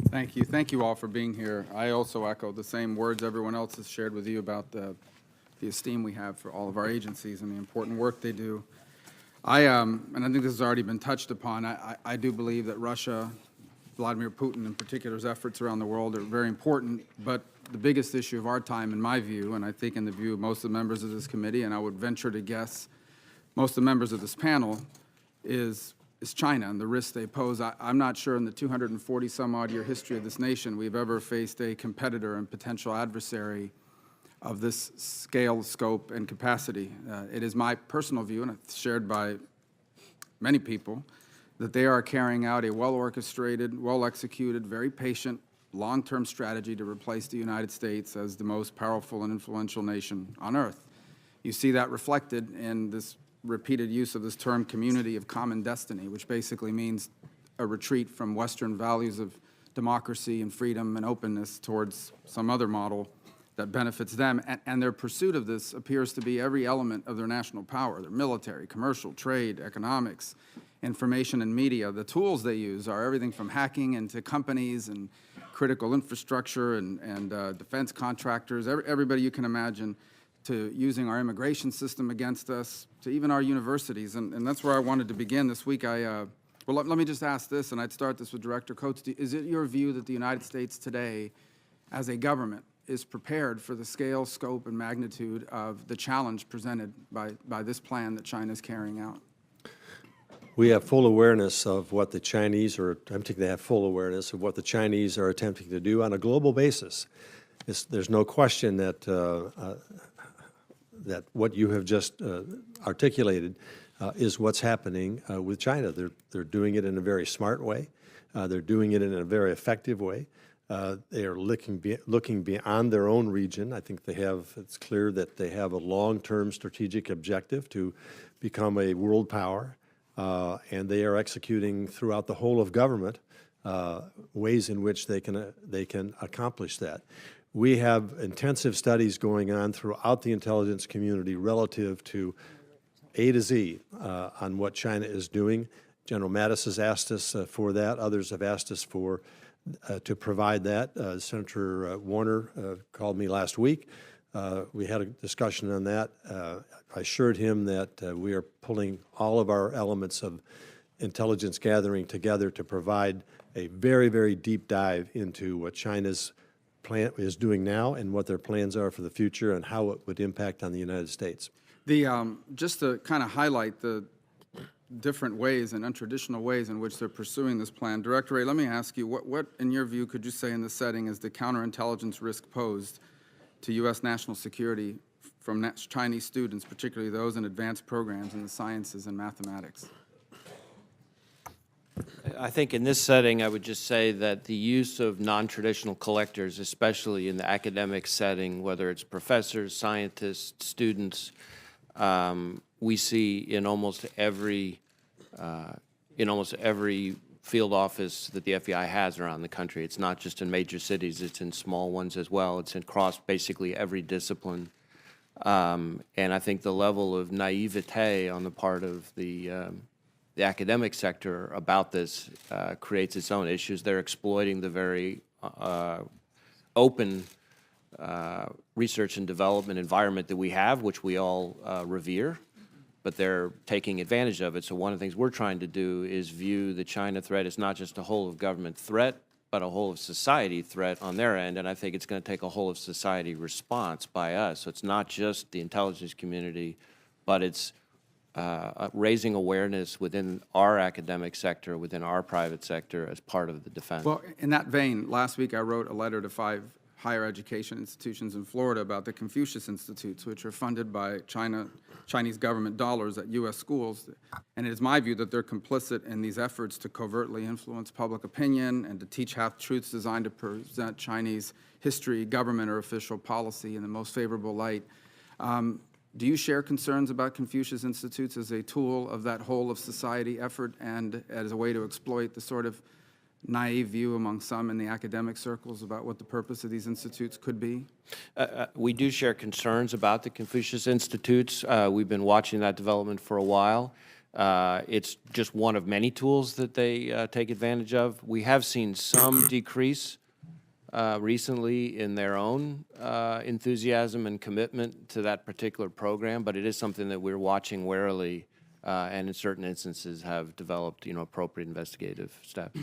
Thank you. Thank you all for being here. I also echo the same words everyone else has shared with you about the esteem we have for all of our agencies and the important work they do. And I think this has already been touched upon, I do believe that Russia, Vladimir Putin in particular's efforts around the world are very important, but the biggest issue of our time, in my view, and I think in the view of most of the members of this committee, and I would venture to guess most of the members of this panel, is China and the risks they pose. I'm not sure in the 240-some-odd year history of this nation we've ever faced a competitor and potential adversary of this scale, scope, and capacity. It is my personal view, and it's shared by many people, that they are carrying out a well-orchestrated, well-executed, very patient, long-term strategy to replace the United States as the most powerful and influential nation on earth. You see that reflected in this repeated use of this term community of common destiny, which basically means a retreat from Western values of democracy and freedom and openness towards some other model that benefits them. And their pursuit of this appears to be every element of their national power, their military, commercial, trade, economics, information and media. The tools they use are everything from hacking into companies and critical infrastructure and defense contractors, everybody you can imagine, to using our immigration system against us, to even our universities. And that's where I wanted to begin this week. Well, let me just ask this, and I'd start this with Director Coates. Is it your view that the United States today, as a government, is prepared for the scale, scope, and magnitude of the challenge presented by this plan that China is carrying out? We have full awareness of what the Chinese are attempting to have full awareness of what the Chinese are attempting to do on a global basis. There's no question that that what you have just articulated is what's happening with China. They're doing it in a very smart way. They're doing it in a very effective way. They are looking beyond their own region. I think it's clear that they have a long-term strategic objective to become a world power, and they are executing throughout the whole of government ways in which they can accomplish that. We have intensive studies going on throughout the intelligence community relative to A to Z on what China is doing. General Mattis has asked us for that. Others have asked us to provide that. Senator Warner called me last week. We had a discussion on that. I assured him that we are pulling all of our elements of intelligence gathering together to provide a very, very deep dive into what China's plan is doing now and what their plans are for the future and how it would impact on the United States. Just to kind of highlight the different ways and untraditional ways in which they're pursuing this plan, Director Wray, let me ask you, what in your view could you say in this setting is the counterintelligence risk posed to U.S. national security from Chinese students, particularly those in advanced programs in the sciences and mathematics? I think in this setting, I would just say that the use of non-traditional collectors, especially in the academic setting, whether it's professors, scientists, students, we see in almost every field office that the FBI has around the country. It's not just in major cities; it's in small ones as well. It's across basically every discipline, and I think the level of naivete on the part of the academic sector about this creates its own issues. They're exploiting the very open research and development environment that we have, which we all revere, but they're taking advantage of it. So one of the things we're trying to do is view the China threat as not just a whole of government threat, but a whole of society threat on their end, and I think it's going to take a whole of society response by us. So it's not just the intelligence community, but it's raising awareness within our academic sector, within our private sector as part of the defense. Well, in that vein, last week I wrote a letter to 5 higher education institutions in Florida about the Confucius Institutes, which are funded by Chinese government dollars at U.S. schools. And it is my view that they're complicit in these efforts to covertly influence public opinion and to teach half-truths designed to present Chinese history, government, or official policy in the most favorable light. Do you share concerns about Confucius Institutes as a tool of that whole of society effort and as a way to exploit the sort of naive view among some in the academic circles about what the purpose of these institutes could be? We do share concerns about the Confucius Institutes. We've been watching that development for a while. It's just one of many tools that they take advantage of. We have seen some decrease recently in their own enthusiasm and commitment to that particular program, but it is something that we're watching warily, and in certain instances have developed, appropriate investigative steps.